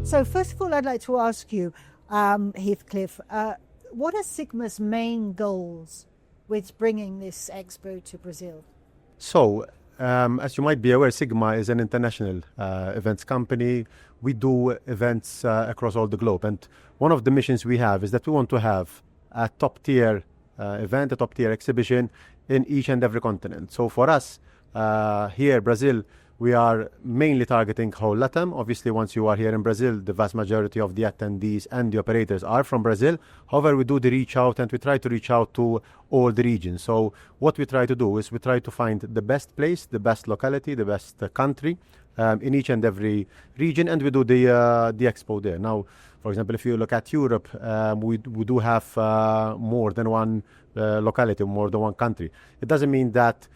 So first of all, I'd like to ask you, Heathcliff, what are SiGMA's main goals with bringing this expo to Brazil? So, as you might be aware, SiGMA is an international events company. We do events across all the globe. And one of the missions we have is that we want to have a top-tier event, a top-tier exhibition in each and every continent. So for us, here, Brazil, we are mainly targeting whole LATAM. Obviously, once you are here in Brazil, the vast majority of the attendees and the operators are from Brazil. However, we do the reach out and we try to reach out to all the regions. So what we try to do is we try to find the best place, the best locality, the best country in each and every region, and we do the expo there. Now, for example, if you look at Europe, we do have more than one locality, more than one country. It doesn't mean that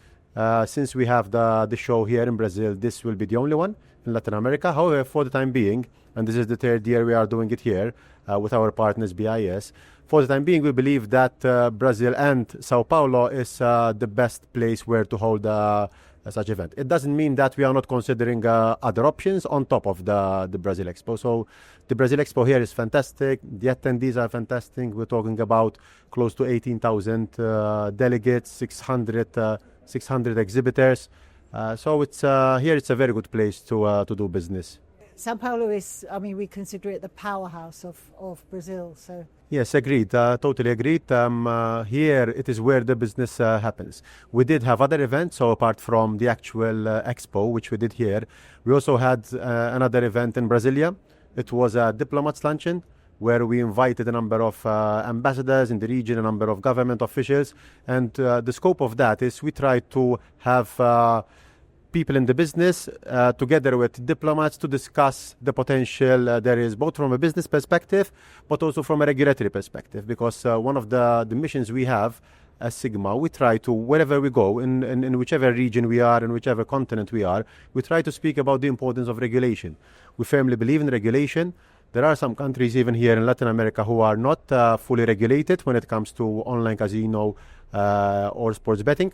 since we have the show here in Brazil, this will be the only one in Latin America. However, for the time being, and this is the third year we are doing it here with our partners BIS, for the time being, we believe that Brazil and São Paulo is the best place where to hold such event. It doesn't mean that we are not considering other options on top of the Brazil Expo. So the Brazil Expo here is fantastic. The attendees are fantastic. We're talking about close to 18,000 delegates, 600 exhibitors. So it's here it's a very good place to do business. São Paulo is, I mean, we consider it the powerhouse of Brazil. So yes, agreed. Totally agreed. Here it is where the business happens. We did have other events, so apart from the actual expo, which we did here, we also had another event in Brasilia. It was a diplomats luncheon where we invited a number of ambassadors in the region, a number of government officials. And the scope of that is we try to have people in the business together with diplomats to discuss the potential there is, both from a business perspective, but also from a regulatory perspective. Because one of the missions we have as SiGMA, we try to, wherever we go, in whichever region we are, in whichever continent we are, we try to speak about the importance of regulation. We firmly believe in regulation. There are some countries, even here in Latin America, who are not fully regulated when it comes to online casino or sports betting.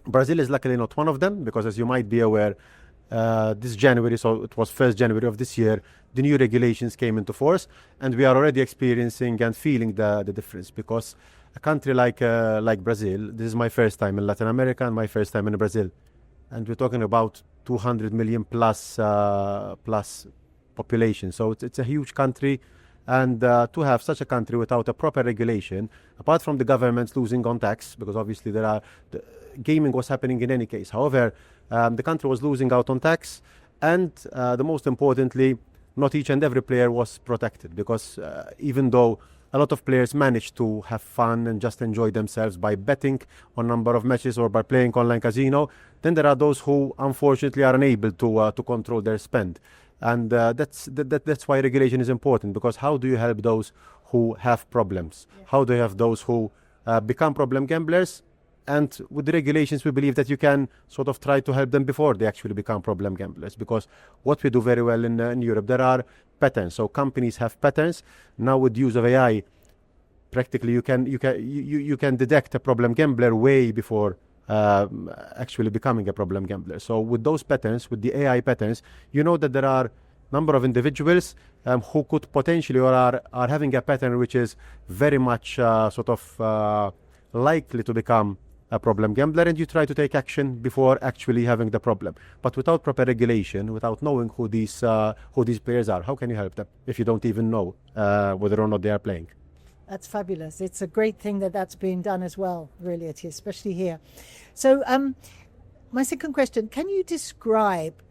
Brazil is luckily not one of them, because as you might be aware, this January, so it was 1st January of this year, the new regulations came into force, and we are already experiencing and feeling the difference. Because a country like Brazil, this is my first time in Latin America and my first time in Brazil, and we're talking about 200 million plus population. So it's a huge country, and to have such a country without a proper regulation, apart from the governments losing on tax, because obviously gaming was happening in any case. However, the country was losing out on tax, and the most importantly, not each and every player was protected, because even though a lot of players managed to have fun and just enjoy themselves by betting on a number of matches or by playing online casino, then there are those who unfortunately are unable to control their spend. And that's why regulation is important, because how do you help those who have problems? Yeah. How do you have those who become problem gamblers? And with the regulations, we believe that you can sort of try to help them before they actually become problem gamblers. Because what we do very well in Europe, there are patterns. So companies have patterns. Now with the use of AI, practically you can detect a problem gambler way before actually becoming a problem gambler. So with those patterns, with the AI patterns, you know that there are a number of individuals who could potentially or are having a pattern which is very much likely to become a problem gambler, and you try to take action before actually having the problem. But without proper regulation, without knowing who these players are, how can you help them if you don't even know whether or not they are playing? That's fabulous. It's a great thing that that's being done as well, really, it is, especially here. So my second question, can you describe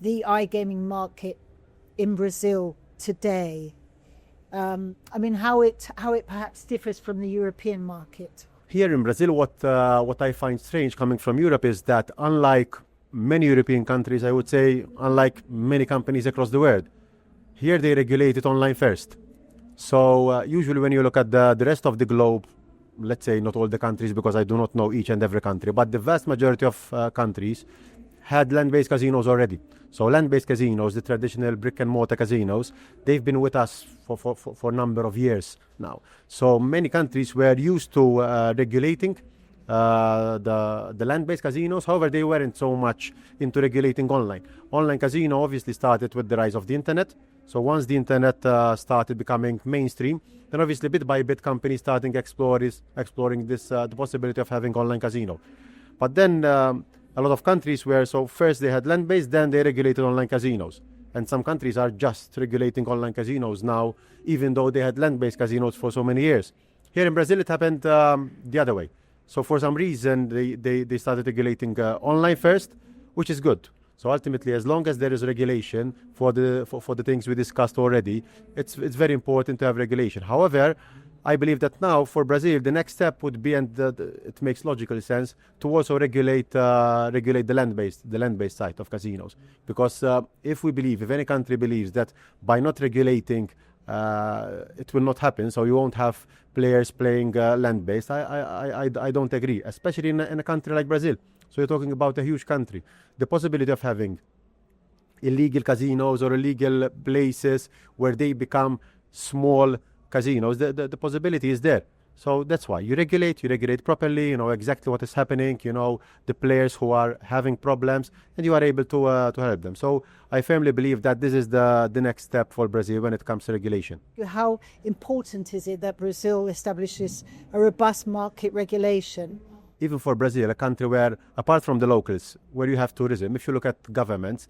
the iGaming market in Brazil today? I mean, how it perhaps differs from the European market? Here in Brazil, what I find strange coming from Europe is that unlike many European countries, I would say, unlike many companies across the world, here they regulate it online first. So usually when you look at the rest of the globe, let's say not all the countries, because I do not know each and every country, but the vast majority of countries had land-based casinos already. So land-based casinos, the traditional brick-and-mortar casinos, they've been with us for a number of years now. So many countries were used to regulating the land-based casinos. However, they weren't so much into regulating online. Online casino obviously started with the rise of the internet. So once the internet started becoming mainstream, then obviously bit by bit companies starting exploring this the possibility of having online casino. But then a lot of countries were, so first they had land-based, then they regulated online casinos. And some countries are just regulating online casinos now, even though they had land-based casinos for so many years. Here in Brazil, it happened the other way. So for some reason, they started regulating online first, which is good. So ultimately, as long as there is regulation for the things we discussed already, it's very important to have regulation. However, I believe that now for Brazil, the next step would be, and it makes logical sense, to also regulate the land-based side of casinos. Because if any country believes that by not regulating, it will not happen, so you won't have players playing land-based, I don't agree, especially in a country like Brazil. So you're talking about a huge country. The possibility of having illegal casinos or illegal places where they become small casinos, the possibility is there. So that's why you regulate properly, you know exactly what is happening, you know the players who are having problems, and you are able to help them. So I firmly believe that this is the next step for Brazil when it comes to regulation. How important is it that Brazil establishes a robust market regulation? Even for Brazil, a country where, apart from the locals, where you have tourism, if you look at governments,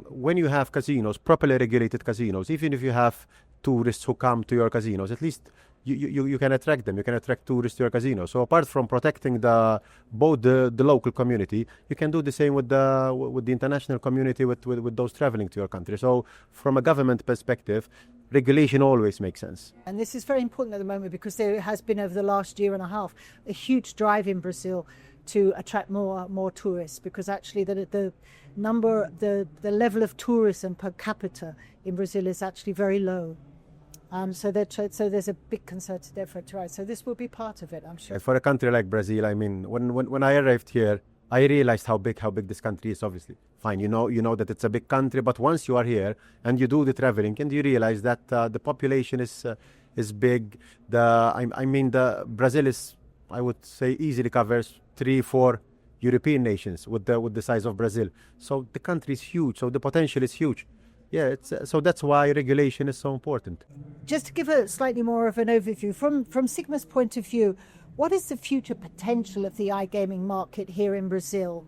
when you have casinos, properly regulated casinos, even if you have tourists who come to your casinos, at least you can attract them. You can attract tourists to your casino. So apart from protecting both the local community, you can do the same with the international community, with those traveling to your country. So from a government perspective, regulation always makes sense. And this is very important at the moment because there has been, over the last year and a half, a huge drive in Brazil to attract more tourists, because actually the level of tourism per capita in Brazil is actually very low. So there's a big concerted effort to rise. So this will be part of it, I'm sure. For a country like Brazil, I mean, when I arrived here, I realized how big this country is. Obviously, fine, you know that it's a big country, but once you are here and you do the traveling, and you realize that the population is big. The Brazil is, I would say, easily covers 3-4 European nations with the size of Brazil. So the country is huge. So the potential is huge. Yeah, so that's why regulation is so important. Just to give a slightly more of an overview, from SiGMA's point of view, what is the future potential of the iGaming market here in Brazil,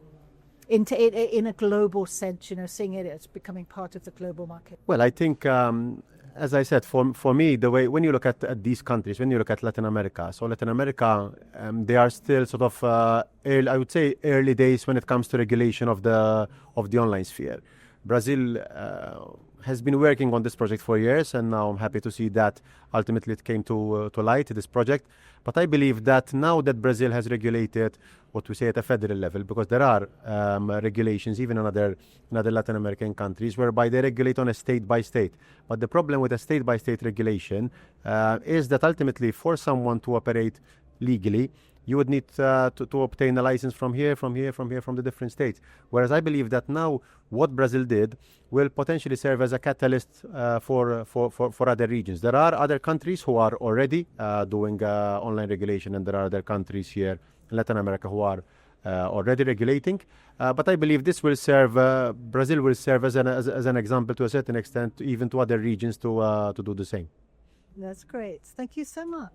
in a global sense? You know, seeing it as becoming part of the global market. Well, I think, as I said, for me, the way when you look at these countries, when you look at Latin America, so Latin America, they are still sort of I would say early days when it comes to regulation of the online sphere. Brazil has been working on this project for years, and now I'm happy to see that ultimately it came to light, this project. But I believe that now that Brazil has regulated what we say at a federal level, because there are regulations even in other Latin American countries whereby they regulate on a state by state. But the problem with a state by state regulation is that ultimately for someone to operate legally, you would need to obtain a license from the different states. Whereas I believe that now what Brazil did will potentially serve as a catalyst for other regions. There are other countries who are already doing online regulation, and there are other countries here in Latin America who are already regulating. But I believe this will serve, Brazil will serve as an example to a certain extent, even to other regions to do the same. That's great. Thank you so much.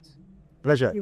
Pleasure.